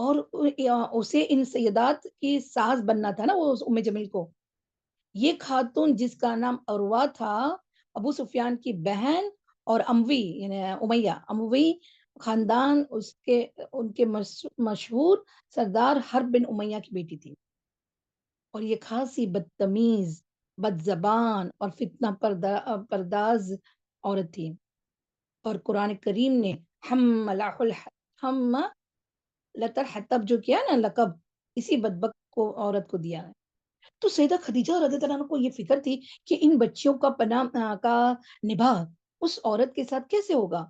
اور اسے ان سیدات کی ساس بننا تھا نا وہ ام جمیل کو. یہ خاتون جس کا نام عروہ تھا، ابو سفیان کی بہن اور اموی یعنی امیہ اموی خاندان ان کے مشہور سردار حرب بن امیہ کی بیٹی تھی. اور یہ خاصی بدتمیز، بد زبان اور فتنہ پرداز عورت تھی. اور قرآن کریم نے ہم لتر حتب جو کیا نا لقب، اسی بدبخت کو عورت کو دیا ہے. تو سیدہ خدیجہ رضی اللہ عنہا کو یہ فکر تھی کہ ان بچیوں کا پناہ کا نباہ اس عورت کے ساتھ کیسے ہوگا.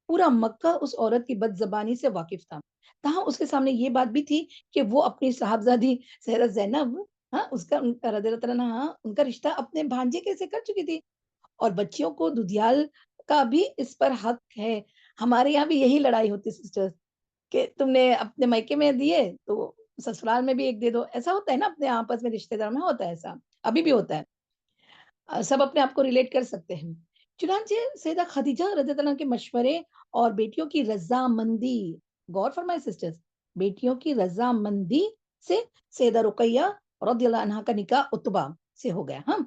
پورا مکہ اس عورت کی بد زبانی سے واقف تھا. تاہم اس کے سامنے یہ بات بھی تھی کہ وہ اپنی صاحبزادی سیدہ زینب، ہاں اس کا رضی اللہ عنہا ان کا رشتہ اپنے بھانجے کیسے کر چکی تھی. اور بچیوں کو دودھیال کا بھی اس پر حق ہے. ہمارے یہاں بھی یہی لڑائی ہوتی سسٹرز کہ تم نے اپنے میکے میں دیے تو سسرال میں بھی ایک دے دو. ایسا ہوتا ہے نا اپنے آپس میں رشتے دار میں ہوتا ہے ایسا، ابھی بھی ہوتا ہے. سب اپنے آپ کو ریلیٹ کر سکتے ہیں. چنانچہ سیدہ خدیجہ رضی اللہ عنہا کے مشورے اور بیٹیوں کی رضامندی، غور فرمائے سسٹرز، بیٹیوں کی رضامندی سے سیدہ رقیہ رضی اللہ عنہا کا نکاح عتبہ سے ہو گیا. ہاں،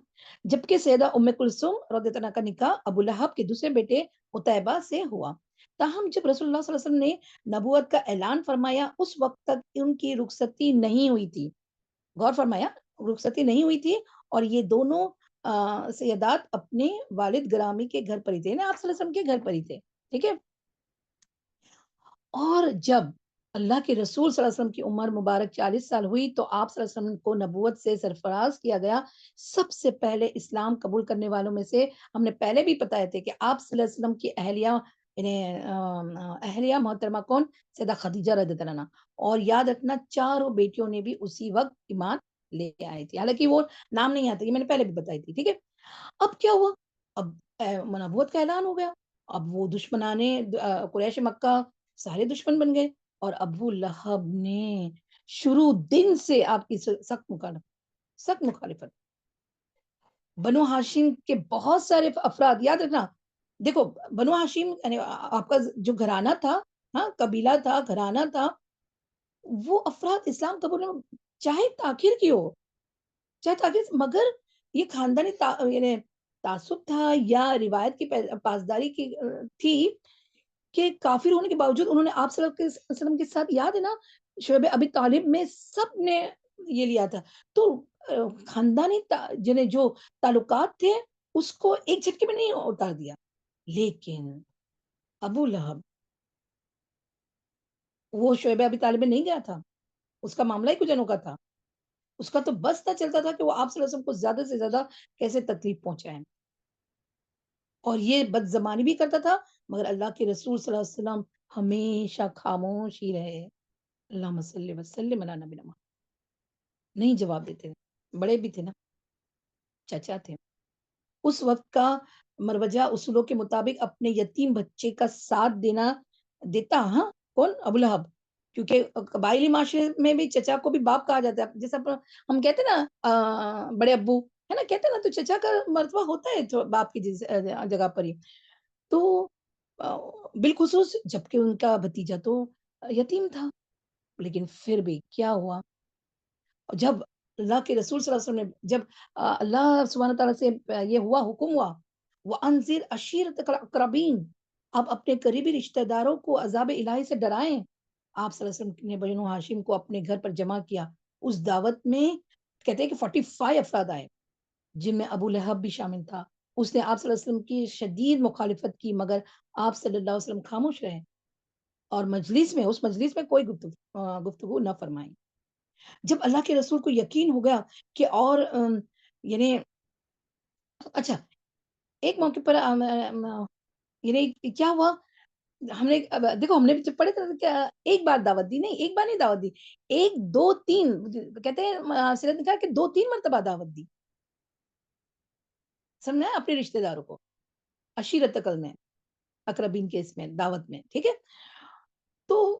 جبکہ سیدہ ام کلثوم رضی اللہ عنہا کا نکاح ابو لہب کے دوسرے بیٹے عتیبہ سے ہوا. تاہم جب رسول اللہ صلی اللہ علیہ وسلم نے نبوت کا اعلان فرمایا اس وقت تک ان کی رخصتی نہیں ہوئی تھی. غور فرمایا، رخصتی نہیں ہوئی تھی. اور یہ دونوں سیدات اپنے والد گرامی کے گھر پر ہی تھے نا، آپ صلی اللہ علیہ وسلم کے گھر پر ہی تھے. ٹھیک ہے. اور جب اللہ کے رسول صلی اللہ علیہ وسلم کی عمر مبارک 40 سال ہوئی تو آپ صلی اللہ علیہ وسلم کو نبوت سے سرفراز کیا گیا. سب سے پہلے اسلام قبول کرنے والوں میں سے ہم نے پہلے بھی بتایا تھے کہ آپ صلی اللہ علیہ وسلم کی اہلیہ محترمہ کون؟ سیدہ خدیجہ رضی اللہ عنہا. اور یاد رکھنا چاروں بیٹیوں نے بھی اسی وقت ایمان لے آئی تھی، حالانکہ وہ نام نہیں آتا، یہ میں نے پہلے بھی بتائی تھی. ٹھیک ہے. اب کیا ہوا؟ اب نبوت کا اعلان ہو گیا. اب وہ دشمنانے قریش مکہ سارے دشمن بن گئے. اور ابو لہب نے شروع دن سے آپ کی سخت مخالفت. بنو ہاشم کے بہت سارے افراد، یاد رکھنا، دیکھو بنو ہاشم یعنی آپ کا جو گھرانہ تھا، ہاں قبیلہ تھا، گھرانہ تھا، وہ افراد اسلام قبول چاہے تاخیر کی ہو، چاہے تاخیر، مگر یہ خاندانی یعنی تعصب تھا یا روایت کی پاسداری کی تھی کہ کافر ہونے کے باوجود انہوں نے آپ صلی اللہ علیہ وسلم کے ساتھ، یاد ہے نا شعیب ابی طالب میں سب نے یہ لیا تھا. تو خاندانی جو تعلقات تھے اس کو ایک جھٹکے میں نہیں اتار دیا. لیکن ابو لہب وہ شعیب ابی طالب میں نہیں گیا تھا، اس کا معاملہ ہی کچھ انوکھا تھا. اس کا تو بس نہ چلتا تھا کہ وہ آپ صلی اللہ علیہ وسلم کو زیادہ سے زیادہ کیسے تکلیف پہنچائیں. اور یہ بد زمانی بھی کرتا تھا، مگر اللہ کے رسول صلی اللہ علیہ وسلم ہمیشہ خاموش ہی رہے. اللہم صلی وسلم علی نبینا محمد. نہیں جواب دیتے تھے. بڑے بھی تھے نا، چچا تھے. اس وقت کا مروجہ اصولوں کے مطابق اپنے یتیم بچے کا ساتھ دیتا. ہاں کون؟ ابو لہب. کیونکہ قبائلی معاشرے میں بھی چچا کو بھی باپ کہا جاتا ہے. جیسا ہم کہتے ہیں نا بڑے ابو ہے نا، کہتے ہیں نا، تو چچا کا مرتبہ ہوتا ہے تو باپ کی جگہ پر ہی. تو بالخصوص جبکہ ان کا بھتیجا تو یتیم تھا. لیکن پھر بھی کیا ہوا؟ جب اللہ کے رسول صلی اللہ علیہ وسلم نے، جب اللہ سبحانہ تعالیٰ سے یہ حکم ہوا وَأَنذِرْ عَشِيرَتَكَ الْأَقْرَبِينَ، آپ اپنے قریبی رشتہ داروں کو عذاب الہی سے ڈرائیں. آپ صلی اللہ علیہ وسلم نے بنو ہاشم کو اپنے گھر پر جمع کیا. اس دعوت میں کہتے ہیں کہ 45 افراد آئے جن میں ابو لہب بھی شامل تھا. اس نے آپ صلی اللہ علیہ وسلم کی شدید مخالفت کی، مگر آپ صلی اللہ علیہ وسلم خاموش رہے اور اس مجلس میں کوئی گفتگو نہ فرمائی. جب اللہ کے رسول کو یقین ہو گیا کہ اور یعنی اچھا ایک موقع پر یعنی کیا ہوا، ہم نے دیکھو ہم نے جب پڑھے تھے کیا ایک بار دعوت دی، نہیں ایک بار نہیں دعوت دی، 1 2 3 کہتے ہیں سیرت نکال کے 2 3 مرتبہ دعوت دی. سمجھا اپنے رشتہ داروں کو عشیرت تکل میں، اقربین کے اس میں دعوت میں. ٹھیک ہے. تو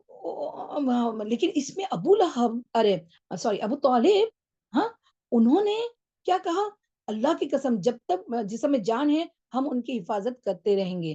لیکن اس میں ابو لہب ابو طالب، ہاں انہوں نے کیا کہا؟ اللہ کی قسم جب تک جسم میں جان ہے ہم ان کی حفاظت کرتے رہیں گے.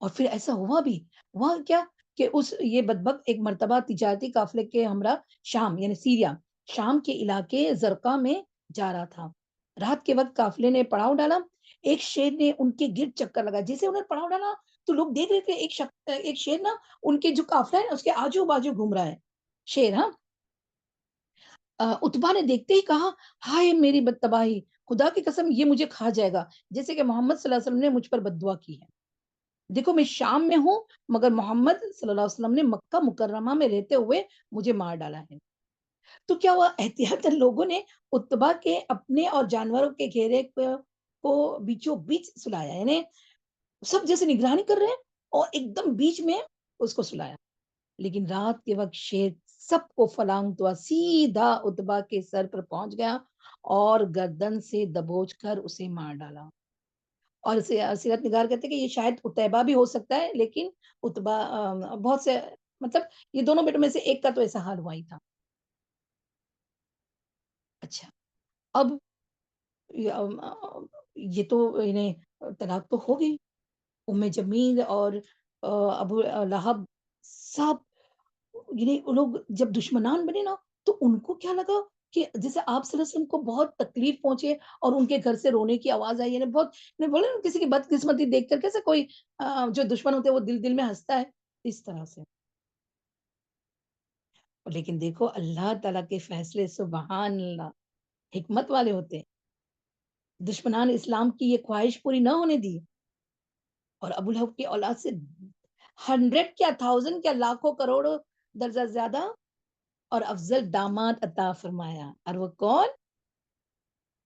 اور پھر ایسا ہوا کیا کہ یہ بدبخت ایک مرتبہ تجارتی قافلے کے ہمراہ شام یعنی سیریا، شام کے علاقے زرقا میں جا رہا تھا۔ رات کے وقت قافلے نے پڑاؤ ڈالا، ایک شیر نے ان کے گرد چکر لگا، جیسے انہوں نے پڑاؤ ڈالا تو لوگ دیکھ رہے تھے ایک شیر نا ان کے جو قافلہ ہے نا اس کے آجو باجو گھوم رہا ہے، شیر ہاں۔ اتبا نے دیکھتے ہی کہا، ہائے میری بد تباہی، خدا کی قسم یہ مجھے کھا جائے گا، جیسے کہ محمد صلی اللہ علیہ وسلم نے مجھ پر بد دعا کی ہے۔ دیکھو میں شام میں ہوں مگر محمد صلی اللہ علیہ وسلم نے مکہ مکرمہ میں رہتے ہوئے مجھے مار ڈالا ہے۔ تو کیا ہوا احتیاطاً لوگوں نے اتبا کے اپنے اور جانوروں کے گھیرے کو بیچوں بیچ سلایا، یعنی سب جیسے نگرانی کر رہے ہیں اور ایک دم بیچ میں اس کو سلایا۔ لیکن رات کے وقت شیر سب کو فلانگ ہوا سیدھا اتبا کے سر پر پہنچ گیا اور گردن سے دبوچ کر اسے مار ڈالا۔ اور سیرت نگار کہتے ہیں کہ یہ شاید اتیبہ بھی ہو سکتا ہے، لیکن اتبا بہت سے مطلب یہ دونوں بیٹوں میں سے ایک کا تو ایسا حال ہوا ہی تھا۔ اچھا اب یہ یہ تو انہیں طلاق تو ہو گئی، ام جمیل اور ابو لہب سب، یعنی وہ لوگ جب دشمنان بنے نا تو ان کو کیا لگا کہ جیسے آپ صلی اللہ علیہ وسلم کو بہت تکلیف پہنچے اور ان کے گھر سے رونے کی آواز آئی، یعنی بہت بولے نا کسی کی بدقسمتی دیکھ کر کیسے کوئی جو دشمن ہوتے ہیں وہ دل دل میں ہنستا ہے اس طرح سے۔ لیکن دیکھو اللہ تعالیٰ کے فیصلے سبحان اللہ حکمت والے ہوتے ہیں، دشمنان اسلام کی یہ خواہش پوری نہ ہونے دی اور ابو لہب کی اولاد سے 100 کیا 1000 کیا لاکھوں کروڑوں درجہ زیادہ اور افضل داماد عطا فرمایا، اور وہ کون؟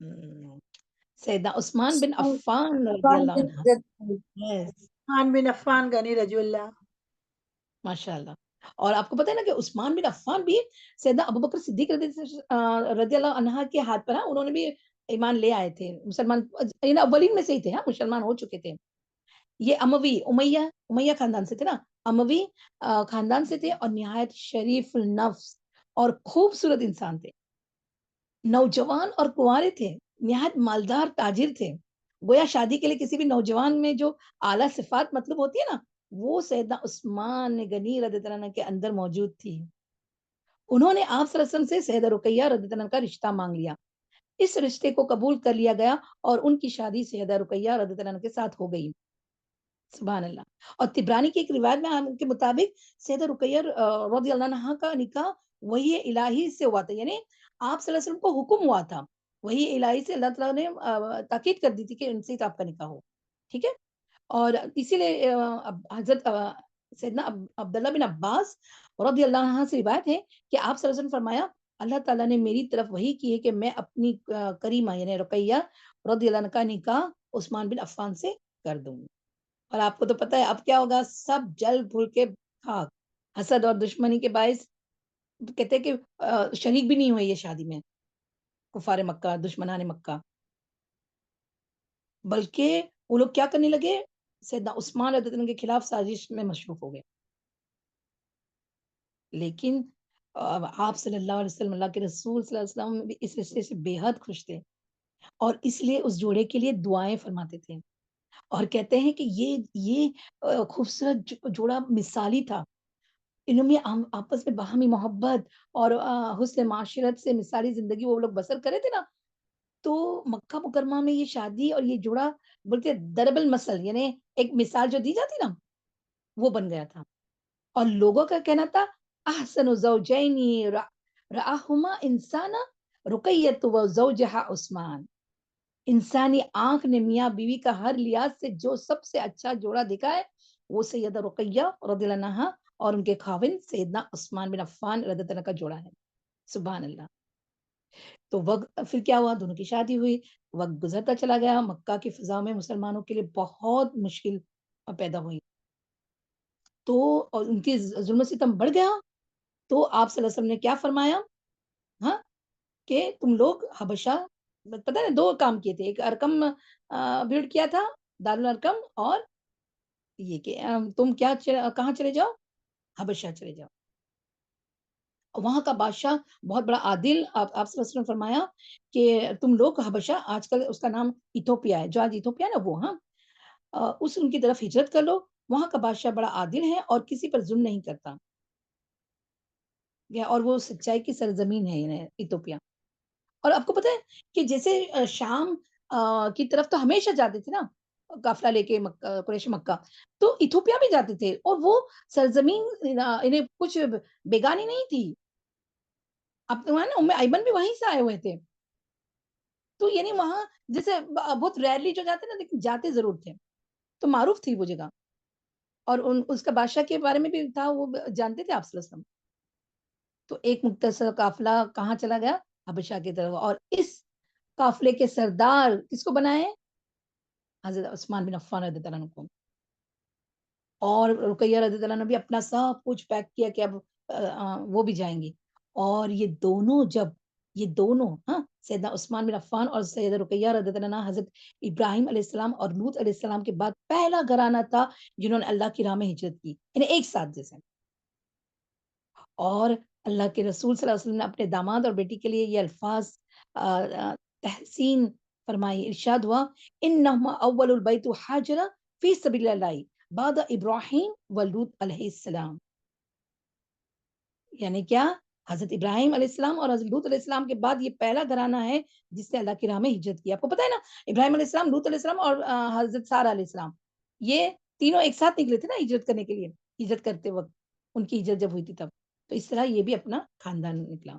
ہم، سیدنا عثمان بن عفان رضی عثمان اللہ بن عنہ۔ عفان یس بن عفان غنی رضی اللہ۔ ماشاء اللہ۔ اور آپ کو پتا ہے نا کہ عثمان بن عفان بھی سیدنا ابوبکر صدیق رضی اللہ عنہ کے ہاتھ پر انہوں نے بھی ایمان لے آئے تھے، مسلمان یعنی اولین میں سے ہی تھے، ہاں مسلمان ہو چکے تھے۔ یہ اموی امیہ خاندان سے تھے نا، اموی خاندان سے تھے اور نہایت شریف النفس اور خوبصورت انسان تھے، نوجوان اور کنوارے تھے، نہایت مالدار تاجر تھے، گویا شادی کے لیے کسی بھی نوجوان میں جو اعلیٰ صفات مطلب ہوتی ہے نا وہ سیدنا عثمان غنی رضی اللہ عنہ کے اندر موجود تھی۔ انہوں نے آپ صلی اللہ علیہ وسلم سے سیدہ رقیہ رضی اللہ عنہ کا رشتہ مانگ لیا، اس رشتے کو قبول کر لیا گیا اور ان کی شادی سیدہ رقیہ رضی اللہ عنہ کے ساتھ ہو گئی۔ سبحان اللہ۔ اور تبرانی کی ایک روایت میں کے مطابق سیدہ رقیہ رضی اللہ عنہا کا نکاح وحی الہی سے ہوا تھا، یعنی آپ صلی اللہ علیہ وسلم کو حکم ہوا تھا، وحی الہی سے اللہ تعالیٰ نے تاکید کر دی تھی کہ ان سے آپ کا نکاح ہو، ٹھیک ہے۔ اور اسی لیے حضرت سیدنا عبداللہ بن عباس رضی اللہ عنہ سے روایت ہے کہ آپ صلی اللہ علیہ وسلم فرمایا اللہ تعالیٰ نے میری طرف وحی کی ہے کہ میں اپنی کریمہ یعنی رقیہ رضی اللہ عنہ کا نکاح عثمان بن عفان سے کر دوں گی۔ اور آپ کو تو پتہ ہے اب کیا ہوگا، سب جل بھول کے خاک، حسد اور دشمنی کے باعث کہتے ہیں کہ شریک بھی نہیں ہوئے یہ شادی میں، کفار مکہ دشمنان مکہ، بلکہ وہ لوگ کیا کرنے لگے، سیدنا عثمان رضی اللہ عنہ کے خلاف سازش میں مصروف ہو گئے۔ لیکن آپ صلی اللہ علیہ وسلم اللہ کے رسول صلی اللہ علیہ وسلم بھی اس رشتے سے بے حد خوش تھے اور اس لیے اس جوڑے کے لیے دعائیں فرماتے تھے اور کہتے ہیں کہ یہ خوبصورت جوڑا مثالی تھا، انہوں میں آپس میں باہمی محبت اور حسن معاشرت سے مثالی زندگی وہ لوگ بسر کرے تھے نا، تو مکہ مکرمہ میں یہ شادی اور یہ جوڑا بولتے ضرب المثل یعنی ایک مثال جو دی جاتی نا وہ بن گیا تھا اور لوگوں کا کہنا تھا احسن زوجین رآہما انسانا رقیۃ و زوجہا عثمان، انسانی آنکھ نے میاں بیوی کا ہر لحاظ سے جو سب سے اچھا جوڑا دیکھا ہے وہ سیدہ رقیہ رضی اللہ عنہا اور ان کے خاوند سیدنا عثمان بن عفان رضی اللہ عنہ کا جوڑا ہے۔ سبحان اللہ۔ تو وقت پھر کیا ہوا، دونوں کی شادی ہوئی، وقت گزرتا چلا گیا، مکہ کی فضا میں مسلمانوں کے لیے بہت مشکل پیدا ہوئی، تو اور ان کی ظلم و ستم بڑھ گیا، تو آپ صلی اللہ علیہ وسلم نے کیا فرمایا، ہاں کہ تم لوگ حبشہ، پتہ ہے 2 کام کیے تھے، ایک ارکم بلڈ کیا تھا دارالارقم اور یہ کہ تم کہاں چلے جاؤ، حبشہ چلے جاؤ، وہاں کا بادشاہ بہت بڑا عادل، آپ صلی اللہ علیہ وسلم نے فرمایا کہ تم لوگ حبشہ آج کل اس کا نام ایتھوپیا ہے، جو آج ایتھوپیا ہے نا وہ، ہاں اس ان کی طرف ہجرت کر لو وہاں کا بادشاہ بڑا عادل ہے اور کسی پر ظلم نہیں کرتا، اور وہ سچائی کی سرزمین ہے یعنی ایتھوپیا۔ اور آپ کو پتہ ہے کہ جیسے شام کی طرف تو ہمیشہ جاتے تھے نا قافلہ لے کے قریش مکہ، تو ایتھوپیا بھی جاتے تھے اور وہ سرزمین انہیں کچھ بیگانی نہیں تھی۔ اب تو ہے نا ایمن بھی وہیں سے آئے ہوئے تھے۔ تو یعنی وہاں جیسے بہت ریئرلی جو جاتے نا لیکن جاتے ضرور تھے۔ تو معروف تھی وہ جگہ اور اس کا بادشاہ کے بارے میں بھی تھا وہ جانتے تھے آپ صلی اللہ علیہ وسلم۔ تو ایک مختصر قافلہ کہاں چلا گیا؟ حبشہ کی طرف اور اس قافلے کے سردار کس کو بنائے؟ حضرت عثمان بن عفان رضی اللہ عنہ کو۔ اور رقیہ رضی اللہ عنہ بھی اپنا سب کچھ پیک کیا کہ اب وہ بھی جائیں گی۔ اور یہ دونوں ہاں سیدنا عثمان بن عفان اور سیدہ رقیہ رضی اللہ عنہا حضرت ابراہیم علیہ السلام اور لوط علیہ السلام کے بعد پہلا گھرانہ تھا جنہوں نے اللہ کی راہ میں ہجرت کی، یعنی ایک ساتھ جیسے۔ اور اللہ کے رسول صلی اللہ علیہ وسلم نے اپنے داماد اور بیٹی کے لیے یہ الفاظ تحسین فرمائی، ارشاد ہوا انہما اول البیت حاجرہ فی سبیل اللہ بعد ابراہیم و لوط علیہ السلام، یعنی کیا؟ حضرت ابراہیم علیہ السلام اور حضرت لوط علیہ السلام کے بعد یہ پہلا گھرانہ ہے جس نے اللہ کی راہ میں ہجرت کی۔ آپ کو پتہ ہے نا ابراہیم علیہ السلام، لوط علیہ السلام اور حضرت سارہ علیہ السلام، یہ تینوں ایک ساتھ نکلے تھے نا ہجرت کرنے کے لیے، ہجرت کرتے وقت ان کی ہجرت جب ہوئی تھی تب۔ تو اس طرح یہ بھی اپنا خاندان نکلا۔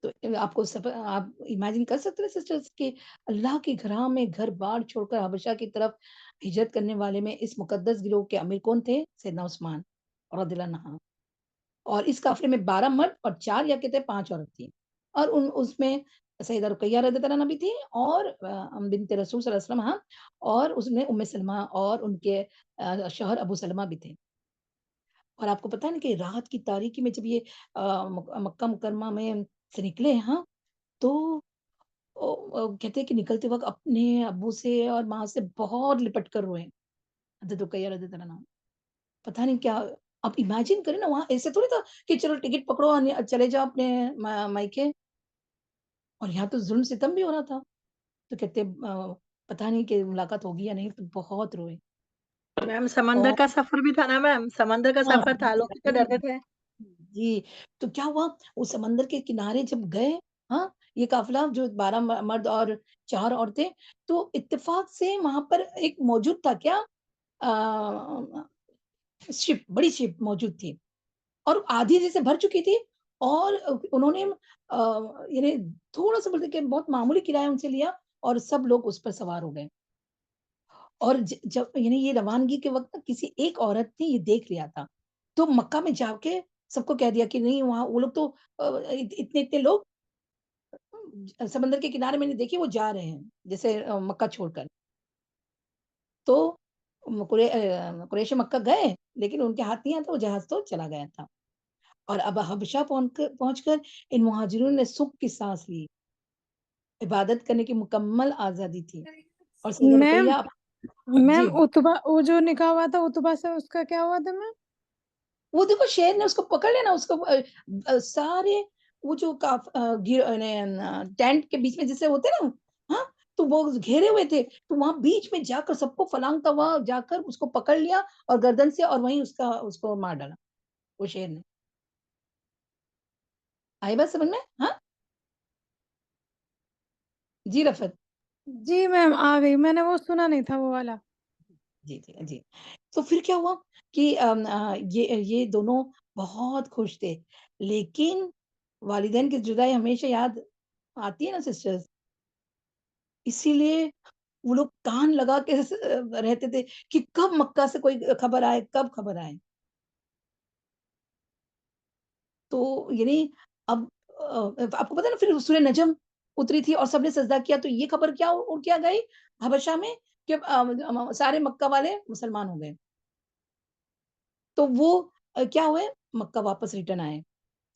تو آپ کو آپ امیجن کر سکتے ہیں سسٹرز کہ اللہ کے گھراں میں گھر بار چھوڑ کر حبشہ کی طرف ہجرت کرنے والے میں اس مقدس گروہ کے امیر کون تھے؟ سیدنا عثمان رضی اللہ عنہ۔ اور اس قافلے میں 12 مرد اور 4 یا کہتے ہیں 5 عورت تھی، اور اس میں سیدہ رقیہ رضی اللہ عنہا بھی تھی اور بنت رسول صلی اللہ علیہ وسلم ہاں، اور اس میں ام سلمہ اور ان کے شوہر ابو سلمہ بھی تھے۔ اور آپ کو پتہ ہے نا کہ رات کی تاریکی میں جب یہ مکہ مکرمہ میں سے نکلے ہاں، تو کہتے ہیں کہ نکلتے وقت اپنے ابو سے اور ماں سے بہت لپٹ کر روئے حضرت رقیہ رضی اللہ عنہا۔ پتہ نہیں کیا، آپ امیجن کریں نا وہاں ایسے تھوڑی تھا کہ چلو ٹکٹ پکڑو چلے جاؤ اپنے مائکے، اور یہاں تو ظلم ستم بھی ہو رہا تھا۔ تو کہتے پتہ نہیں کہ ملاقات ہوگی یا نہیں، تو بہت روئے۔ میم سمندر اور کا سفر بھی تھا نا میم، سمندر کا ہاں سفر تھا، لوگ کتنے ڈرتے تھے۔ جی، تو کیا ہوا وہ سمندر کے کنارے جب گئے ہاں، یہ قافلہ جو 12 مرد اور 4 عورتیں، تو اتفاق سے وہاں پر ایک موجود تھا کیا شپ، بڑی شپ موجود تھی اور آدھی جیسے بھر چکی تھی، اور انہوں نے یعنی تھوڑا-سا بولتے کہ بہت معمولی کرایہ ان سے لیا اور سب لوگ اس پر سوار ہو گئے۔ اور جب یعنی یہ روانگی کے وقت کسی ایک عورت نے یہ دیکھ لیا تھا، تو مکہ میں جا کے سب کو کہہ دیا کہ نہیں وہاں وہ لوگ تو اتنے لوگ سمندر کے کنارے میں نے دیکھے وہ جا رہے ہیں جیسے مکہ چھوڑ کر۔ تو قریش مکہ گئے لیکن ان کے ہاتھ نہیں آیا تھا، وہ جہاز تو چلا گیا تھا۔ اور اب حبشہ پہنچ کر ان مہاجرون نے سکھ کی سانس لی، عبادت کرنے کی مکمل آزادی تھی اور سیدہ میم رقیہ میم جی اتبا وہ جو نکاح ہوا تھا اتبا سے اس کا کیا ہوا تھا میم؟ وہ دیکھو شیر نے اس کو پکڑ لیا نا، اس کو سارے وہ جو ٹینٹ کے بیچ میں جیسے ہوتے نا ہاں، تو وہ گھیرے ہوئے تھے، تو وہاں بیچ میں جا کر سب کو فلانگتا ہوا جا کر اس کو پکڑ لیا اور گردن سے، اور وہیں اس کو مار ڈالا وہ شیر نے۔ آئی بات سمجھ میں؟ ہاں جی رفت جی میم آ گئی، میں نے وہ سنا نہیں تھا وہ والا۔ جی جی جی۔ تو پھر کیا ہوا کہ یہ دونوں بہت خوش تھے، لیکن والدین کی جدائی ہمیشہ یاد آتی ہے نا سسٹرز، اسی لیے وہ لوگ کان لگا کے رہتے تھے کہ کب مکہ سے کوئی خبر آئے، کب خبر آئے۔ تو یعنی اب آپ کو پتا ہے نا پھر سورہ نجم اتری تھی اور سب نے سجدہ کیا، تو یہ خبر کیا اڑ کے آ گئی حبشہ میں کہ سارے مکہ والے مسلمان ہو گئے۔ تو وہ کیا ہوئے مکہ واپس ریٹرن آئے،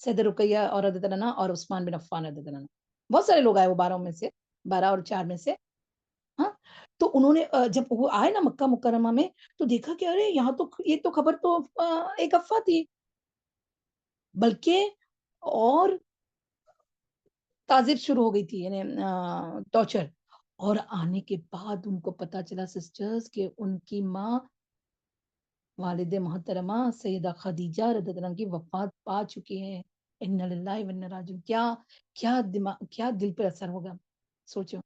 سیدہ رقیہ اور رضی اللہ عنہا اور عثمان بن عفان رضی اللہ عنہ، بہت سارے لوگ آئے وہ 12 میں سے، 12 اور 4 میں سے ہاں۔ تو انہوں نے جب وہ آئے نا مکہ مکرمہ میں، تو دیکھا کہ ارے یہاں تو یہ تو خبر تو ایک افواہ تھی، بلکہ اور تعذیب شروع ہو گئی تھی یعنی ٹارچر۔ اور آنے کے بعد ان کو پتا چلا سسٹرز کہ ان کی ماں والد محترمہ سیدہ خدیجہ رضی اللہ عنہا کی وفات پا چکی ہے. انا للہ و انا راجعون. کیا دل پر اثر ہوگا. سوچو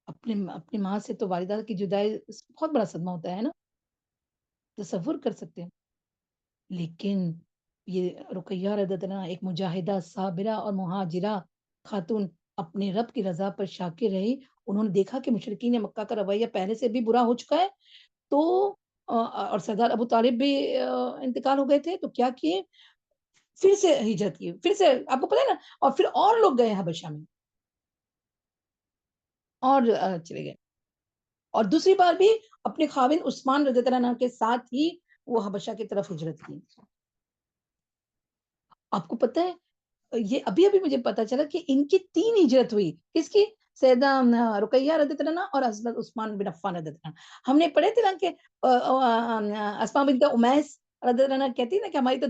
اپنی ماں سے تو والدہ کی جدائی بہت بڑا صدمہ ہوتا ہے نا, تصور کر سکتے ہیں. لیکن یہ رقیہ رضی اللہ عنہا ایک مجاہدہ صابرہ اور مہاجرہ خاتون اپنے رب کی رضا پر شاکر رہی. انہوں نے دیکھا کہ مشرکین مکہ کا رویہ پہلے سے بھی برا ہو چکا ہے, تو اور سردار ابو طالب بھی انتقال ہو گئے تھے, تو کیا کیے, پھر سے ہجرت کی, پھر سے آپ کو پتا ہے نا, اور پھر اور لوگ گئے حبشہ میں اور چلے گئے. اور دوسری بار بھی اپنے خاوند عثمان رضی اللہ عنہ کے ساتھ ہی وہ حبشہ کی طرف ہجرت کی. آپ کو پتا ہے یہ ابھی مجھے پتا چلا کہ ان کی 3 ہجرت ہوئی. کس کی؟ سیدہ رقیہ رضی اللہ عنہا اور حضرت عثمان بن عفان رضی اللہ عنہ. ہم نے پڑھے تھے نا کہ اسماء بنت امیس رضی اللہ عنہا کہتی ہے نا کہ ہماری تو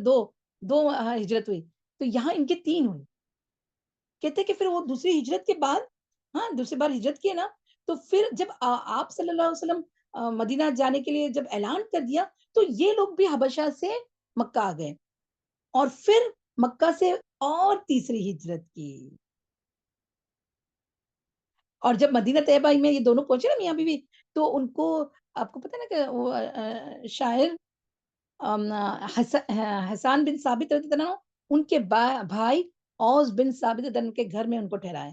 دو ہجرت ہوئی, تو یہاں ان کی 3 ہوئی. کہتے کہ پھر وہ دوسری ہجرت کے بعد, دوسری بار ہجرت کی نا, تو پھر جب آپ صلی اللہ علیہ وسلم مدینہ جانے کے لیے جب اعلان کر دیا, تو یہ لوگ بھی حبشہ سے مکہ آ گئے, اور پھر مکہ سے اور تیسری ہجرت کی. اور جب مدینہ طیبہ میں یہ دونوں پہنچے نا میاں بیوی, تو ان کو آپ کو پتا نا کہ وہ شاعر حسان بن ثابت رضی اللہ عنہ ان کے بھائی اوس بن ثابت رضی اللہ عنہ کے گھر میں ان کو ٹھہرائے.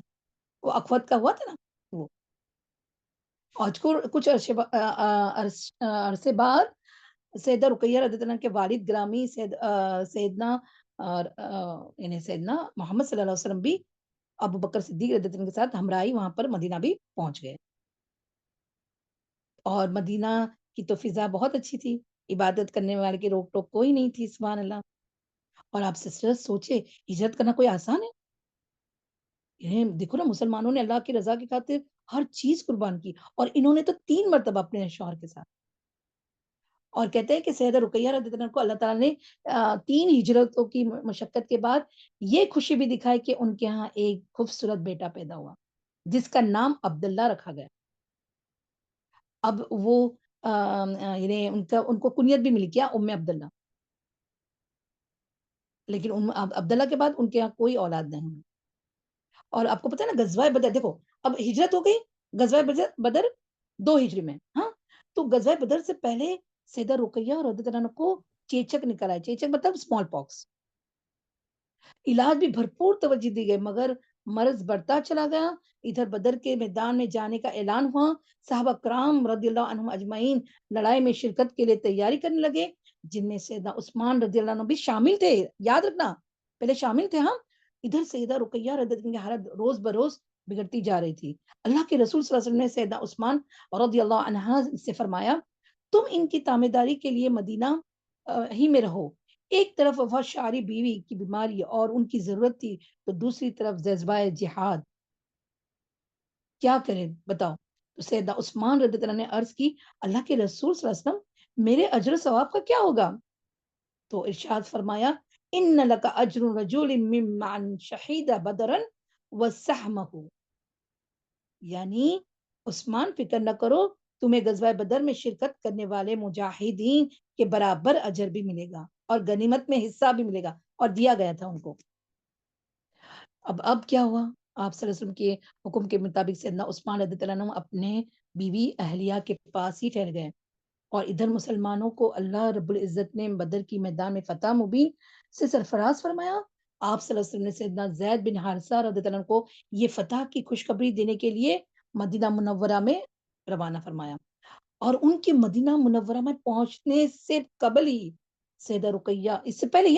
وہ اخوت کا ہوا تھا نا وہ. اور کچھ عرصے بعد سیدہ رقیہ رضی اللہ عنہ کے والد گرامی سیدنا محمد صلی اللہ علیہ وسلم بھی ابو بکر صدیق رضی اللہ عنہ کے ساتھ ہمراہی وہاں پر مدینہ بھی پہنچ گئے. اور مدینہ کی تو فضا بہت اچھی تھی, عبادت کرنے والے کی روک ٹوک کوئی نہیں تھی, سبحان اللہ. اور آپ سسٹر سوچے ہجرت کرنا کوئی آسان ہے؟ دیکھو نا, مسلمانوں نے اللہ کی رضا کی خاطر ہر چیز قربان کی, اور انہوں نے تو 3 مرتبہ اپنے شوہر کے ساتھ. اور کہتے ہیں کہ سیدہ رقیہ رضی اللہ عنہا کو اللہ تعالیٰ نے 3 ہجرتوں کی مشقت کے بعد یہ خوشی بھی دکھائی کہ ان کے ہاں ایک خوبصورت بیٹا پیدا ہوا جس کا نام عبداللہ رکھا گیا. اب وہ ان کو کنیت بھی ملی, کیا, ام عبداللہ. لیکن عبداللہ کے بعد ان کے یہاں کوئی اولاد نہیں. اور آپ کو پتا ہے نا غزوہ بدر, دیکھو اب ہجرت ہو گئی, غزوہ بدر 2 ہجری میں, تو غزوہ بدر سے پہلے سیدہ رقیہ رضی اللہ عنہا کو چیچک نکل آئے. چیچک مطلب اسمال پاکس. علاج بھی بھرپور توجہ دی گئی, مگر مرض بڑھتا چلا گیا. ادھر بدر کے میدان میں جانے کا اعلان ہوا. صحابہ کرام رضی اللہ عنہم اجمعین لڑائی میں شرکت کے لیے تیاری کرنے لگے, جن میں سیدنا عثمان رضی اللہ عنہ بھی شامل تھے. یاد رکھنا پہلے شامل تھے. ادھر سیدہ رقیہ رضی اللہ عنہ کی حالت روز بروز بگڑتی جا رہی تھی. اللہ کے رسول صلی اللہ علیہ وسلم نے سیدنا عثمان رضی اللہ عنہ سے فرمایا, تم ان کی تامداری کے لیے مدینہ ہی میں رہو. ایک طرف وفات شاری بیوی کی بیماری اور ان کی ضرورت تھی, تو دوسری طرف جذبہ جہاد. کیا کریں بتاؤ. تو سیدنا عثمان رضی اللہ عنہ نے عرض کی, اللہ کے رسول صلی اللہ علیہ وسلم میرے اجر و ثواب کا کیا ہوگا؟ تو ارشاد فرمایا, ان لک اجر رجل ممن شہید بدرا وسہمہ. یعنی عثمان فکر نہ کرو, تمہیں غزوہ بدر میں شرکت کرنے والے مجاہدین کے برابر اجر بھی ملے گا, اور غنیمت میں حصہ بھی ملے گا, اور دیا گیا تھا ان کو. اب کیا ہوا, آپ صلی اللہ علیہ وسلم کے حکم کے مطابق سیدنا عثمان رضی اللہ عنہ اپنے بیوی اہلیہ کے پاس ہی ٹھہر گئے. اور ادھر مسلمانوں کو اللہ رب العزت نے بدر کی میدان میں فتح مبین سے سرفراز فرمایا. آپ صلی اللہ علیہ وسلم نے سیدنا زید بن حارثہ رضی اللہ عنہ کو یہ فتح کی خوشخبری دینے کے لیے مدینہ منورہ میں روانہ فرمایا. اور ان کے مدینہ منورہ میں پہنچنے سے قبل ہی سیدہ رقیہ, اس سے پہلے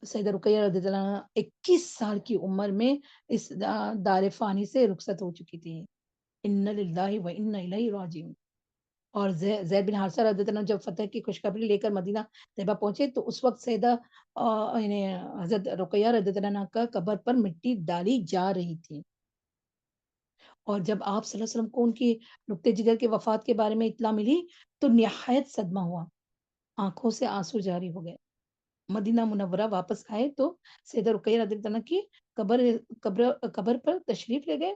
سیدہ رقیہ رضی اللہ عنہا 21 سال کی عمر میں اس دار فانی سے رخصت ہو چکی تھی. ان للہ و انا الیہ راجعون. اور زید بن حارثہ رضی اللہ عنہ جب فتح کی خوشخبری لے کر مدینہ طیبہ پہنچے, تو اس وقت سیدہ حضرت رقیہ رضی اللہ عنہ کا قبر پر مٹی ڈالی جا رہی تھی. اور جب آپ صلی اللہ علیہ وسلم کو ان کی نقطۂ جگر کے وفات کے بارے میں اطلاع ملی, تو نہایت صدمہ ہوا, آنکھوں سے آنسو جاری ہو گئے. مدینہ منورہ واپس آئے تو سیدہ رقیہ رضی اللہ عنہ کی قبر پر تشریف لے گئے,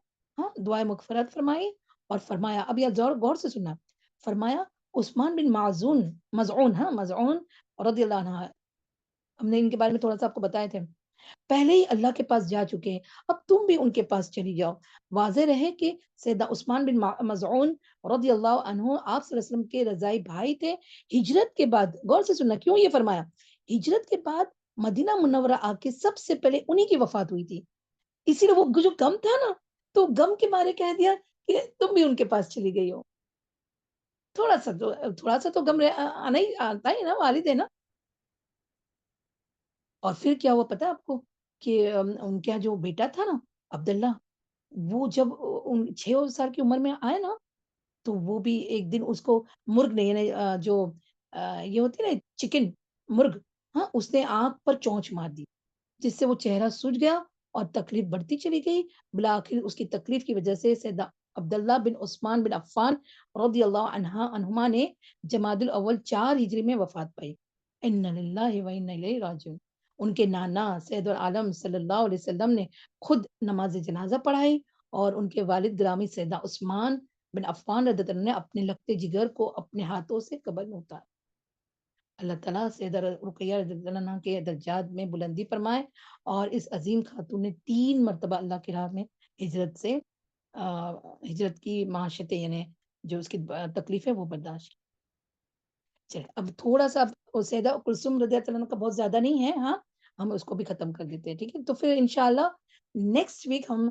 دعائے مغفرت فرمائی, اور فرمایا, اب یہ غور سے سننا, فرمایا عثمان بن مظعون رضی اللہ عنہ، ہم نے ان کے بارے میں تھوڑا سا آپ کو بتائے تھے، پہلے ہی اللہ کے پاس جا چکے ہیں، اب تم بھی ان کے پاس چلی جاؤ۔ واضح رہے کہ سیدنا عثمان بن مظعون رضی اللہ عنہ آپ صلی اللہ علیہ وسلم کے رضائی بھائی تھے۔ ہجرت کے بعد، غور سے سننا کیوں یہ فرمایا، ہجرت کے بعد مدینہ منورہ آ کے سب سے پہلے انہی کی وفات ہوئی تھی، اسی لیے وہ جو غم تھا نا، تو غم کے مارے کہہ دیا کہ تم بھی ان کے پاس چلی گئی ہو۔ تھوڑا سا تو غم آنا ہی آتا ہی نا، والد ہے نا۔ اور پھر کیا ہوا پتا ہے آپ کو کہ ان کا جو بیٹا تھا نا عبداللہ، وہ جب 6 سال کی عمر میں آیا نا، تو وہ بھی ایک دن اس کو مرغ نے، یعنی جو یہ ہوتی ہے نا چکن، مرغ، ہاں، اس نے آنکھ پر چونچ مار دی، جس سے وہ چہرہ سوج گیا اور تکلیف بڑھتی چلی گئی۔ بالآخر اس کی تکلیف کی وجہ سے سیدنا عبداللہ بن عثمان بن عفان رضی اللہ عنہما نے جمادی الاول 4 ہجری میں وفات پائی۔ ان للہ و انا الیہ راجعون۔ ان کے نانا سید العالم صلی اللہ علیہ وسلم نے خود نماز جنازہ پڑھائی، اور ان کے والد گرامی سیدنا عثمان بن عفان رضی اللہ عنہ نے اپنے لگتے جگر کو اپنے ہاتھوں سے قبر میں اتارا۔ اللہ تعالیٰ سیدہ رقیہ رضی اللہ عنہا کے درجات میں بلندی فرمائے، اور اس عظیم خاتون نے 3 مرتبہ اللہ کی راہ میں ہجرت کی معاشرتیں، یعنی جو اس کی تکلیفیں وہ برداشت۔ چلے اب تھوڑا سا سیدہ کلثوم رضی اللہ عنہ کا بہت زیادہ نہیں ہے، ہاں، ہم اس کو بھی ختم کر دیتے ہیں، ٹھیک ہے؟ تو پھر انشاءاللہ نیکسٹ ویک ہم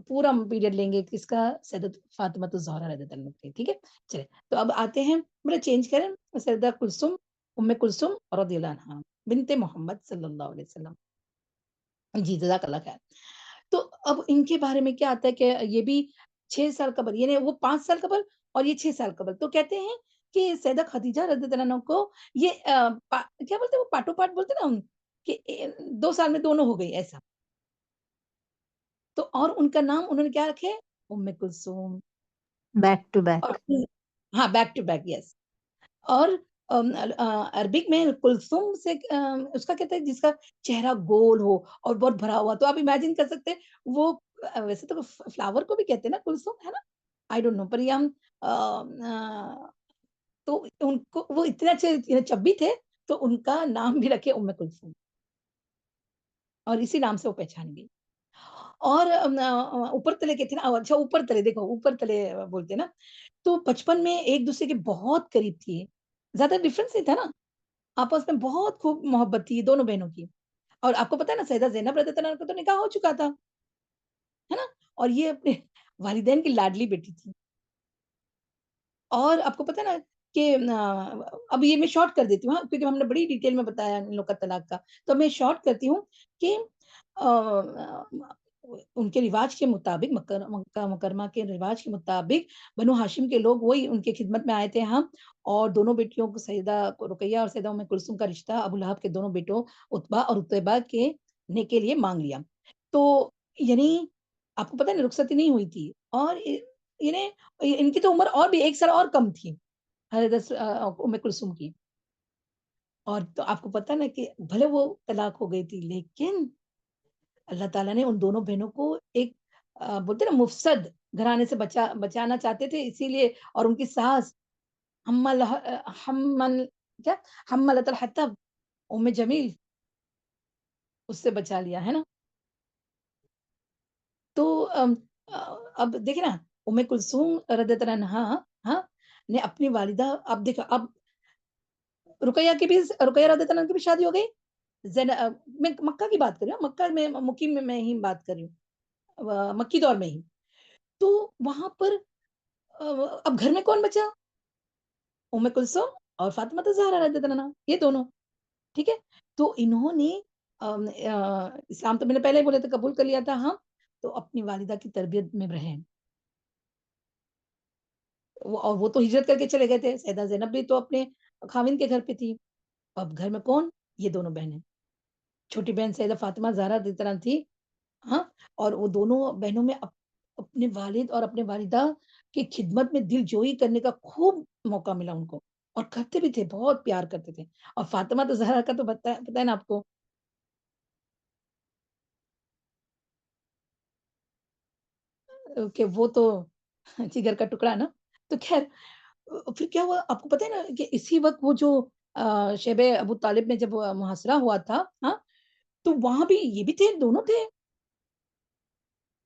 پورا پیریڈ لیں گے کس کا، سیدہ فاطمہ الزہرا رضی اللہ عنہ کی، ٹھیک ہے؟ چلے تو اب آتے ہیں، میرا چینج کریں، سیدہ کلثوم، ام کلثوم رضی اللہ عنہا بنت محمد صلی اللہ علیہ وسلم۔ جی جزاک اللہ خیر۔ تو اب ان کے بارے میں کیا آتا ہے کہ یہ بھی 6 سال قبل، یعنی وہ 5 سال قبل اور یہ 6 سال قبل، تو کہتے ہیں کہ سیدہ خدیجہ رضی اللہ عنہا کو یہ کیا بولتے ہیں، وہ پاٹو پاٹ بولتے ہیں نا ہم، کہ 2 سال میں دونوں ہو گئی ایسا، تو اور ان کا نام انہوں نے کیا رکھے، ام کلثوم، بیک ٹو اور بیک۔ ہاں بیک ٹو بیک، یس۔ اور عربک میں کلثوم سے اس کا کہتے ہیں جس کا چہرہ گول ہو اور بہت بھرا ہوا، تو آپ امیجن کر سکتے ہیں وہ، ویسے تو فلاور کو بھی کہتے ہیں نا کلثوم، ہے نا، آئی ڈونٹ نو، پر یہ ہم تو ان کو وہ اتنے اچھے چبی تھے، تو ان کا نام بھی رکھے ام کلثوم، اور اسی نام سے وہ پہچان گئی۔ اور اوپر تلے کے تھے نا، اچھا اوپر تلے، دیکھو اوپر تلے بولتے ہیں نا، تو بچپن میں ایک دوسرے کے بہت قریب تھی، زیادہ ڈفرنس نہیں تھا نا، آپس میں بہت خوب محبت تھی دونوں بہنوں کی۔ اور آپ کو پتا ہے نا سیدہ زینب رضی اللہ عنہا کا تو نکاح ہو چکا تھا، ہے نا، اور یہ اپنے والدین کی لاڈلی بیٹی تھی۔ اور آپ کو پتا ہے نا کہ اب یہ میں شارٹ کر دیتی ہوں، ہاں، کیونکہ ہم نے بڑی ڈیٹیل میں بتایا ان لوگ کا طلاق کا، تو میں شارٹ کرتی ہوں کہ ان کے رواج کے مطابق، مکہ مکرمہ کے رواج کے مطابق بنو ہاشم کے لوگ وہی ان کی خدمت میں آئے تھے ہم، اور دونوں بیٹیوں کو، سیدہ رقیہ اور سیدہ ام کلثوم کا رشتہ ابو لہب کے دونوں بیٹوں عتبہ اور عتیبہ کے لیے مانگ لیا۔ تو یعنی آپ کو پتہ ہے نا رخصتی نہیں ہوئی تھی، اور یعنی ان کی تو عمر اور بھی 1 سال اور کم تھی، حضرت ام کلثوم کی۔ اور تو آپ کو پتہ نا کہ بھلے وہ طلاق ہو گئی تھی، لیکن اللہ تعالیٰ نے ان دونوں بہنوں کو ایک بولتے ہیں نا مفسد گھرانے سے بچانا چاہتے تھے، اسی لیے، اور ان کی ساس حمل کیا حملت الحطب ام جمیل، اس سے بچا لیا، ہے نا۔ تو اب دیکھیں نا ام کلثوم رضی اللہ عنہا، ہاں، نے اپنی والدہ، اب دیکھو اب رقیہ کی بھی، رقیہ رضی اللہ عنہا کی بھی شادی ہو گئی، میں مکہ کی بات کر رہی ہوں، مکہ میں مقیم میں ہی بات کر رہی ہوں، مکی دور میں ہی، تو وہاں پر اب گھر میں کون بچا، ام کلثوم اور فاطمہ الزہرا رضی اللہ عنہا، یہ دونوں، ٹھیک ہے۔ تو انہوں نے اسلام تو میں نے پہلے ہی بولے تھے قبول کر لیا تھا، ہم تو اپنی والدہ کی تربیت میں رہے، اور وہ تو ہجرت کر کے چلے گئے تھے، سیدہ زینب بھی تو اپنے خاوند کے گھر پہ تھی، اب گھر میں کون، یہ دونوں بہنیں، چھوٹی بہن سیدہ فاطمہ زہرا رضی اللہ عنہا تھی، ہاں، اور وہ دونوں بہنوں میں اپنے والد اور اپنے والدہ کی خدمت میں دل جوئی کرنے کا خوب موقع ملا ان کو، اور کرتے بھی تھے، بہت پیار کرتے تھے۔ اور فاطمہ تو زہرا کا تو پتہ ہے نا آپ کو، کہ وہ تو جگر کا ٹکڑا نا، تو خیر پھر کیا ہوا آپ کو پتہ ہے نا کہ اسی وقت وہ جو شیب ابو طالب میں جب محاصرہ ہوا تھا، ہاں؟ تو وہاں بھی یہ بھی تھے، دونوں تھے۔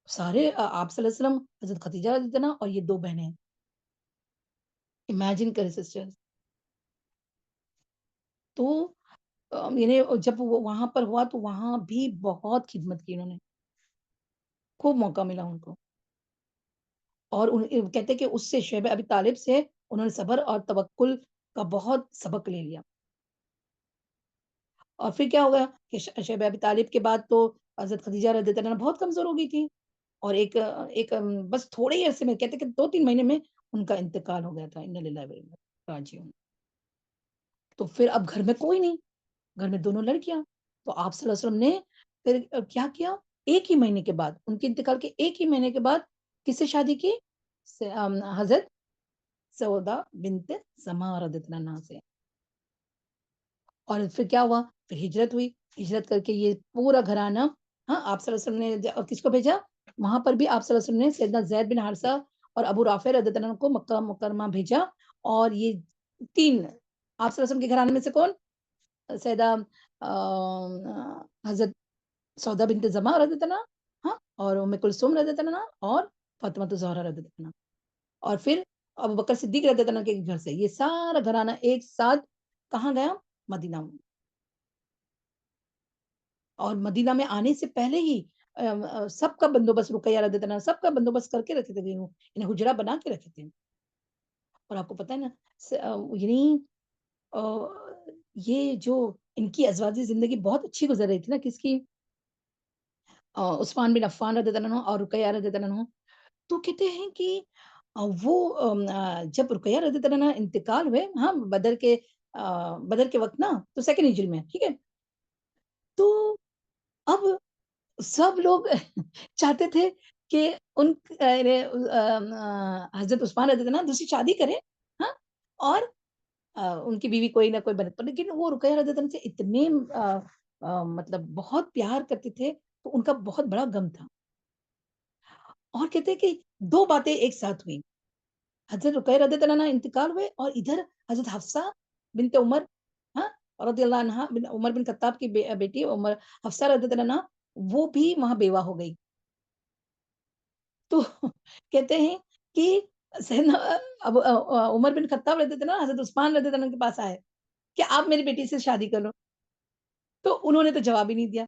سارے آپ صلی اللہ علیہ وسلم، حضرت خدیجہ رضی اللہ عنہا اور یہ 2 بہنیں۔ امیجن کریں سسٹرز۔ تو یعنی جب وہ وہاں پر ہوا تو وہاں بھی بہت خدمت کی انہوں نے، خوب موقع ملا ان کو۔ اور کہتے ہیں کہ اس سے شیب ابی طالب سے انہوں نے صبر اور توکل کا بہت سبق لے لیا۔ اور پھر کیا ہو گیا کہ شیب ابی طالب کے بعد تو حضرت خدیجہ رضی اللہ عنہا بہت کمزور ہو گئی تھی، اور ایک بس تھوڑے ہی عرصے میں کہتے ہیں کہ 2-3 مہینے میں ان کا انتقال ہو گیا تھا۔ انا للہ و انا الیہ راجعون۔ تو پھر اب گھر میں کوئی نہیں، گھر میں دونوں لڑکیاں، تو آپ صلی اللہ علیہ وسلم نے پھر کیا کیا، ایک ہی مہینے کے بعد، ان کے انتقال کے ایک ہی مہینے کے بعد کس سے شادی کی؟ حضرت سودا بنت زمعہ رضی اللہ عنہا سے۔ اور پھر کیا ہوا، پھر ہجرت ہوئی، ہجرت کر کے یہ پورا گھرانہ، ہاں، آپ صلی اللہ علیہ وسلم نے کس کو بھیجا؟ وہاں پر بھی آپ صلی اللہ علیہ وسلم نے سیدنا زید بن حارثہ اور ابو رافع رضی اللہ عنہ کو مکہ مکرمہ بھیجا، اور یہ 3 آپ صلی اللہ علیہ وسلم کے گھرانے میں سے کون؟ سیدہ حضرت سودا بنت زمعہ رضی اللہ عنہا، ہاں، اور ام کلثوم رضی اللہ عنہا، اور فاطمہ الزہرا رضی اللہ عنہا، اور پھر ابو بکر صدیق رضی اللہ عنہ کے گھر سے یہ سارا گھرانہ ایک ساتھ کہاں گیا؟ مدینہ میں۔ اور مدینہ میں آنے سے پہلے ہی سب کا بندوبست رقیہ رضی اللہ عنہا سب کا بندوبست کر کے رکھے تھے، انہیں حجرہ بنا کے رکھے تھے۔ اور آپ کو پتہ ہے نا یعنی یہ جو ان کی ازواجی زندگی بہت اچھی گزر رہی تھی نا، کس کی؟ عثمان بن عفان رضی اللہ عنہ اور رقیہ رضی اللہ عنہ۔ تو کہتے ہیں کہ وہ جب رقیہ رضی اللہ عنہ انتقال ہوئے، ہاں، بدر کے وقت نا، تو 2 ہجری میں، ٹھیک ہے؟ تو اب سب لوگ چاہتے تھے کہ ان حضرت عثمان رضی اللہ عنہ دوسری شادی کریں، ہاں، اور ان کی بیوی کوئی نہ کوئی بنے، لیکن وہ رقیہ رضی اللہ عنہ سے اتنے مطلب بہت پیار کرتے تھے، تو ان کا بہت بڑا غم تھا۔ اور کہتے ہیں کہ 2 باتیں ایک ساتھ ہوئی، حضرت رقیہ رضی اللہ عنہ انتقال ہوئے، اور ادھر حضرت حفصہ بنت عمر، ہاں، رضی اللہ عنہا، عمر بن خطاب کی بیٹی عمر حفصہ رضی اللہ عنہا، وہ بھی وہاں بیوہ ہو گئی۔ تو کہتے ہیں کہ سیدنا عمر بن خطاب رضی اللہ عنہ حضرت عثمان رضی اللہ عنہ کے پاس آئے کہ آپ میری بیٹی سے شادی کر لو، تو انہوں نے تو جواب ہی نہیں دیا۔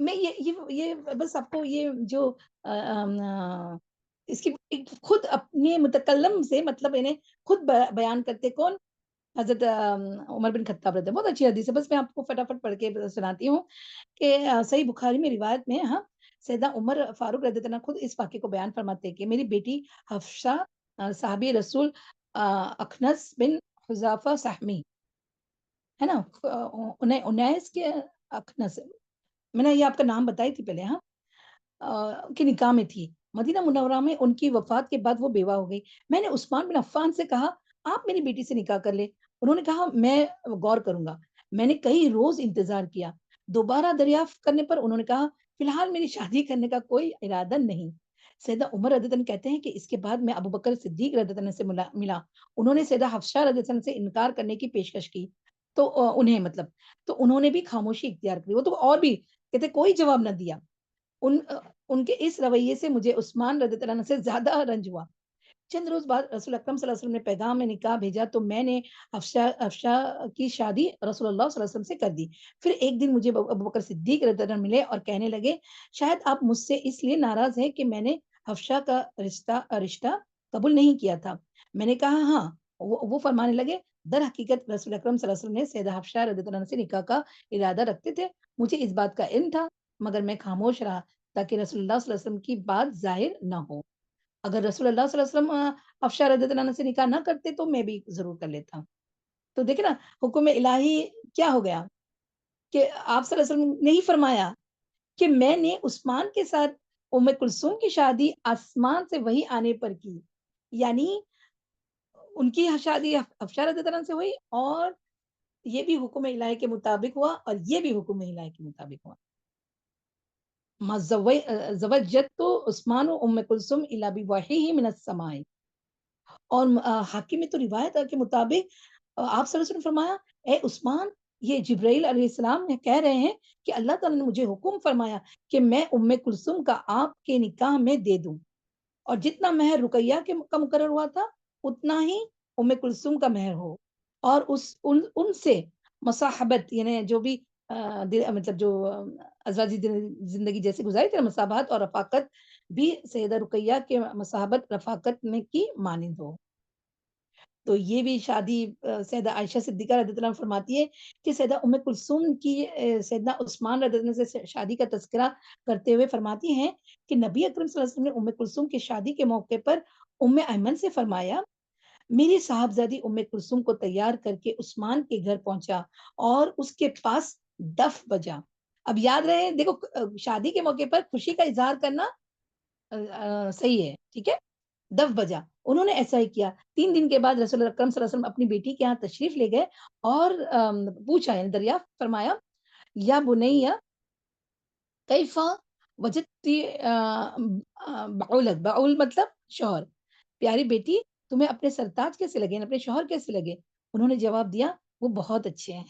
میں یہ بس آپ کو یہ جو اس کی خود اپنے متکلم سے مطلب انہیں خود بیان کرتے کون؟ حضرت عمر بن خطاب رضی اللہ عنہ۔ بہت اچھی حدیث ہے، بس میں آپ کو فٹافٹ پڑھ کے سناتی ہوں کہ صحیح بخاری میں روایت میں، ہاں، سیدنا عمر فاروق رضی اللہ عنہ خود اس واقعے کو بیان فرماتے ہیں کہ میری بیٹی حفصہ صحابی رسول اخنس بن حذافہ سہمی ہے نا، انیس کے اخنس، میں نے یہ آپ کا نام بتائی تھی پہلے، ہاں، کی نکاح میں تھی۔ مدینہ منورہ میں ان کی وفات کے بعد وہ بیوہ ہو گئی۔ میں نے عثمان بن عفان سے کہا آپ میری بیٹی سے نکاح کر لیں، انہوں نے کہا میں غور کروں گا۔ میں نے کئی روز انتظار کیا، دوبارہ دریافت کرنے پر انہوں نے کہا فی الحال میری شادی کرنے کا کوئی ارادہ نہیں۔ سیدہ عمر رضی اللہ عنہ کہتے ہیں کہ اس کے بعد میں ابو بکر صدیق رضی اللہ عنہ سے ملا، انہوں نے سیدہ حفصہ رضی اللہ عنہ سے انکار کرنے کی پیشکش کی، تو انہیں مطلب تو انہوں نے بھی خاموشی اختیار کی، وہ تو اور بھی کہتے کوئی جواب نہ دیا۔ ان کے اس رویے سے مجھے عثمان رضی اللہ عنہ سے زیادہ رنج ہوا۔ چند روز بعد رسول اکرم صلی اللہ علیہ وسلم نے پیغام میں نکاح بھیجا، تو میں نے حفصہ کی شادی رسول اللہ صلی اللہ علیہ وسلم سے کر دی۔ پھر ایک دن مجھے ابو بکر صدیق رضی اللہ عنہ ملے اور کہنے لگے شاید آپ مجھ سے اس لیے ناراض ہیں کہ میں نے حفصہ کا رشتہ قبول نہیں کیا تھا۔ میں نے کہا ہاں۔ وہ فرمانے لگے در حقیقت رسول اکرم صلی اللہ علیہ وسلم نے سیدہ حفصہ رضی اللہ عنہ سے نکاح کا ارادہ رکھتے تھے، مجھے اس بات کا علم تھا، مگر میں خاموش رہا تاکہ رسول اللہ صلی اللہ علیہ وسلم کی بات ظاہر نہ ہو۔ اگر رسول اللہ صلی اللہ علیہ وسلم حفصہ رضی اللہ عنہ سے نکاح نہ کرتے تو میں بھی ضرور کر لیتا۔ تو دیکھیں نا حکم الہی کیا ہو گیا کہ آپ صلی اللہ علیہ وسلم نے ہی فرمایا کہ میں نے عثمان کے ساتھ ام کلثوم کی شادی آسمان سے وحی آنے پر کی، یعنی ان کی شادی حفصہ رضی اللہ عنہ سے ہوئی، اور یہ بھی حکم الہی کے مطابق ہوا، اور یہ بھی حکم الہی کے مطابق ہوا۔ زوجت تو عثمان و ام کلثوم الا بوحیہ من السماء، اور حاکم میں تو روایت ہے کے مطابق آپ صلی اللہ علیہ وسلم نے فرمایا اے عثمان یہ جبرائیل علیہ السلام نے کہہ رہے ہیں کہ اللہ تعالیٰ نے مجھے حکم فرمایا کہ میں کلثوم کا آپ کے نکاح میں دے دوں، اور جتنا مہر رقیہ کا مقرر ہوا تھا اتنا ہی کلثوم کا مہر ہو، اور ان سے مصاحبت یعنی جو بھی مطلب جو ازواجی زندگی جیسے گزاری تھی مصاحبت اور رفاقت بھی سیدہ رقیہ کے مصاحبت رفاقت میں کی مانند ہو۔ تو یہ بھی شادی سیدہ عائشہ صدیقہ رضی اللہ عنہا فرماتی ہے کہ سیدہ کلثوم کی سیدنا عثمان رضی اللہ عنہ سے شادی کا تذکرہ کرتے ہوئے فرماتی ہیں کہ نبی اکرم صلی اللہ علیہ وسلم نے کلثوم کی شادی کے موقع پر ایمن سے فرمایا میری صاحبزادی کلثوم کو تیار کر کے عثمان کے گھر پہنچا اور اس کے پاس دف بجا۔ اب یاد رہے دیکھو شادی کے موقع پر خوشی کا اظہار کرنا صحیح ہے، ٹھیک ہے، دف بجا، انہوں نے ایسا ہی کیا۔ 3 دن کے بعد رسول اللہ اکرم صلی اللہ علیہ وسلم اپنی بیٹی کے یہاں تشریف لے گئے اور پوچھا یعنی دریافت فرمایا یا بنیہ کیفا وجدتی بعولک، بعول مطلب شوہر، پیاری بیٹی تمہیں اپنے سرتاج کیسے لگے، اپنے شوہر کیسے لگے؟ انہوں نے جواب دیا وہ بہت اچھے ہیں۔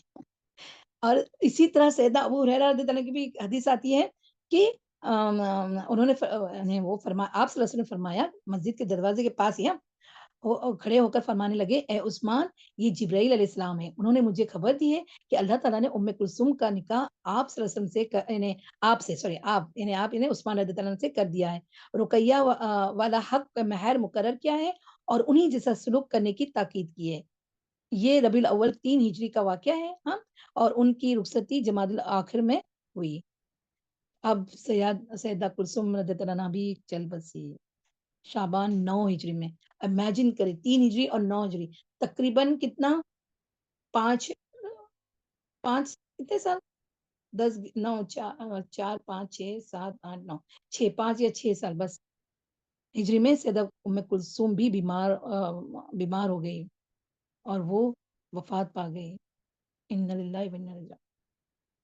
اور اسی طرح سیدنا ابو ہریرہ رضی اللہ عنہ کی بھی حدیث آتی ہے کہ انہوں نے وہ فرمایا آپ صلی اللہ علیہ وسلم نے فرمایا مسجد کے دروازے کے پاس ہی کھڑے ہو کر فرمانے لگے اے عثمان یہ جبرائیل علیہ السلام ہے، انہوں نے مجھے خبر دی ہے کہ اللہ تعالیٰ نے کلثوم کا نکاح آپ صلی اللہ علیہ وسلم سے آپ عثمان رضی اللہ عنہ سے کر دیا ہے، رقیہ والا حق مہر مقرر کیا ہے اور انہی جیسا سلوک کرنے کی تاکید کی ہے۔ یہ ربیع الاول 3 ہجری کا واقعہ ہے، ہاں، اور ان کی رخصتی جمادی الاخر میں ہوئی۔ اب سیدہ کلثوم رضی اللہ عنہا بھی چل بسی شعبان 9 ہجری میں، امیجن کریں 3 ہجری اور 9 ہجری تقریباً کتنا 5 کتنے سال 10 9 4 5 6 7 8 9 6 5 یا 6 سال بس ہجری میں سیدہ کلثوم بھی بیمار ہو گئی اور وہ وفات پا گئی۔ ان للہ و انا الیہ راجعون۔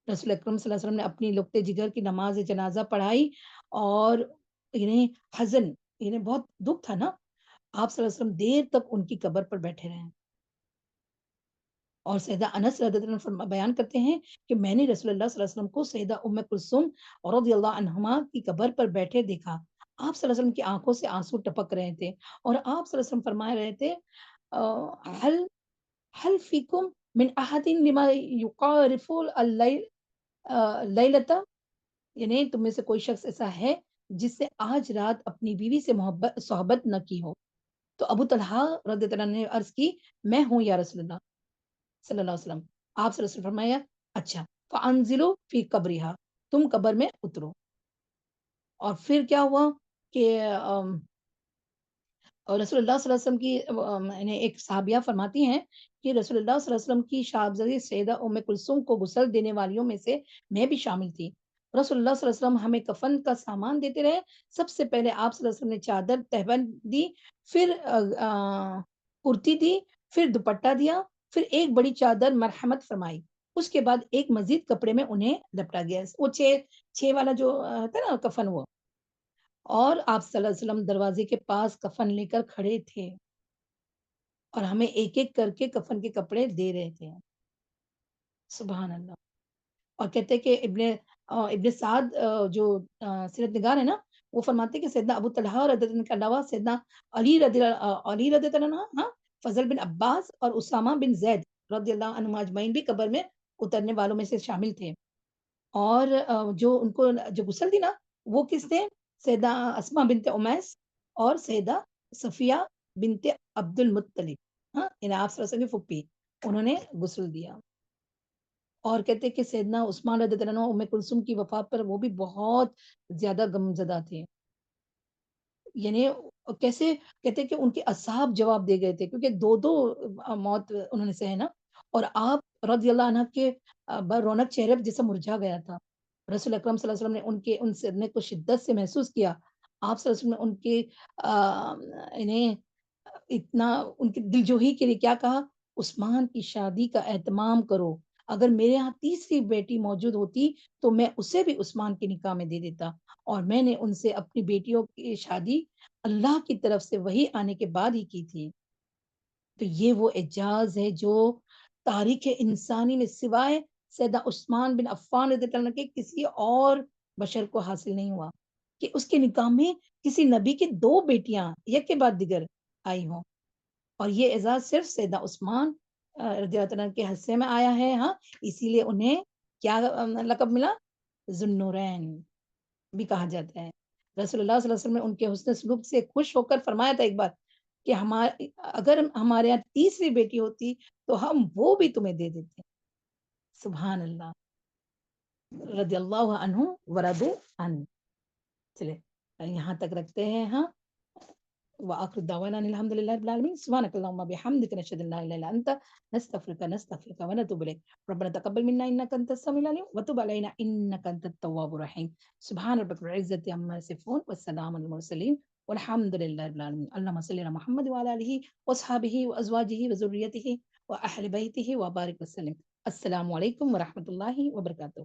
رسول اکرم صلی اللہ علیہ وسلم نے اپنی لقطے جگر کی نماز جنازہ پڑھائی اور حزن بہت دکھ تھا نا، آپ صلی اللہ علیہ وسلم دیر تک ان کی قبر پر بیٹھے رہے اور سیدہ انس رضی اللہ عنہ بیان کرتے ہیں کہ میں نے رسول اللہ صلی اللہ علیہ وسلم کو سیدہ کلثوم رضی اللہ عنہما کی قبر پر بیٹھے دیکھا، آپ صلی اللہ علیہ وسلم کی آنکھوں سے آنسو ٹپک رہے تھے اور آپ صلی اللہ علیہ وسلم فرما رہے تھے هل فیکم من احد لما یقارف اللیلۃ، یعنی تم میں سے کوئی شخص ایسا ہے جس سے آج رات اپنی بیوی سے صحبت نہ کی ہو؟ تو ابو طلحہ رضی اللہ عنہ نے عرض کی میں ہوں یا رسول اللہ صلی اللہ علیہ وسلم۔ آپ صلی اللہ علیہ وسلم فرمایا اچھا فانزلوا فی قبرها، تم قبر میں اترو۔ اور پھر کیا ہوا کہ اور رسول اللہ صلی اللہ علیہ وسلم کی ایک صحابیہ فرماتی ہیں کہ رسول اللہ صلی اللہ علیہ وسلم کی صاحبزادی سیدہ کلثوم کو غسل دینے والیوں میں سے میں بھی شامل تھی۔ رسول اللہ صلی اللہ علیہ وسلم ہمیں کفن کا سامان دیتے رہے، سب سے پہلے آپ صلی اللہ علیہ وسلم نے چادر تہبند دی، پھر کرتی دی، پھر دوپٹہ دیا، پھر ایک بڑی چادر مرحمت فرمائی، اس کے بعد ایک مزید کپڑے میں انہیں لپٹا گیا، وہ 6 والا جو تھا نا کفن، وہ اور آپ صلی اللہ علیہ وسلم دروازے کے پاس کفن لے کر کھڑے تھے اور ہمیں ایک ایک کر کے کفن کے کپڑے دے رہے تھے۔ سبحان اللہ۔ اور کہتے ہیں کہ ابن سعد جو سیرت نگار ہے نا، وہ فرماتے ہیں کہ سیدنا ابو طلحہ رضی اللہ عنہ کے علاوہ سیدنا علی رضی اللہ عنہ، ہاں، فضل بن عباس اور اسامہ بن زید رضی اللہ عنہم اجمعین بھی قبر میں اترنے والوں میں سے شامل تھے۔ اور جو ان کو جو غسل دی نا وہ کس نے؟ سیدہ اسماء بنت امیس اور سیدہ صفیہ بنت عبد المطلب، ہاں، یعنی آپ صلی اللہ علیہ وسلم کی پھوپھی، انہوں نے غسل دیا۔ اور کہتے ہیں کہ سیدنا عثمان رضی اللہ عنہ کلثوم کی وفات پر وہ بھی بہت زیادہ غمزدہ تھے، یعنی کیسے کہتے ہیں کہ ان کے اصحاب جواب دے گئے تھے کیونکہ دو موت انہوں نے سہے نا، اور آپ رضی اللہ عنہ کے رونق چہرے پر جیسا مرجھا گیا تھا۔ رسول اکرم صلی اللہ علیہ وسلم نے ان صدمے کو شدت سے محسوس کیا، آپ صلی اللہ علیہ وسلم نے ان کے انہیں اتنا ان کی دلجوہی کے لیے کیا کہا، عثمان کی شادی کا اہتمام کرو، اگر میرے ہاں تیسری بیٹی موجود ہوتی تو میں اسے بھی عثمان کے نکاح میں دے دیتا، اور میں نے ان سے اپنی بیٹیوں کی شادی اللہ کی طرف سے وحی آنے کے بعد ہی کی تھی۔ تو یہ وہ اعجاز ہے جو تاریخ انسانی میں سوائے سیدہ عثمان بن عفان رضی اللہ عنہ کے کسی اور بشر کو حاصل نہیں ہوا کہ اس کے نکاح میں کسی نبی کی 2 بیٹیاں یک کے بعد دیگر آئی ہوں، اور یہ اعزاز صرف سیدہ عثمان رضی اللہ عنہ کے حصے میں آیا ہے. ہاں، اسی لیے انہیں کیا لقب ملا؟ ذوالنورین بھی کہا جاتا ہے. رسول اللہ صلی اللہ علیہ وسلم نے ان کے حسن سلوک سے خوش ہو کر فرمایا تھا ایک بار کہ اگر ہمارے یہاں تیسری بیٹی ہوتی تو ہم وہ بھی تمہیں دے دیتے. سبحان اللہ، رضی اللہ عنہ ورضوا عنہ. چلے یہاں تک رکھتے ہیں. ہاں، وآخر دعوانا الحمد لله رب العالمين سبحانك اللهم وبحمدك نشهد ان لا اله الا انت نستغفرك ونتوب اليك ربنا تقبل منا انك انت السميع العليم وتب علينا انك انت التواب الرحيم سبحان ربك رب العزة عما يصفون والسلام على المرسلين والحمد لله رب العالمين. اللهم صل على محمد وعلى اله واصحابه وازواجه وذريته واهل بيته وبارك وسلم. السلام عليكم ورحمة الله وبركاته.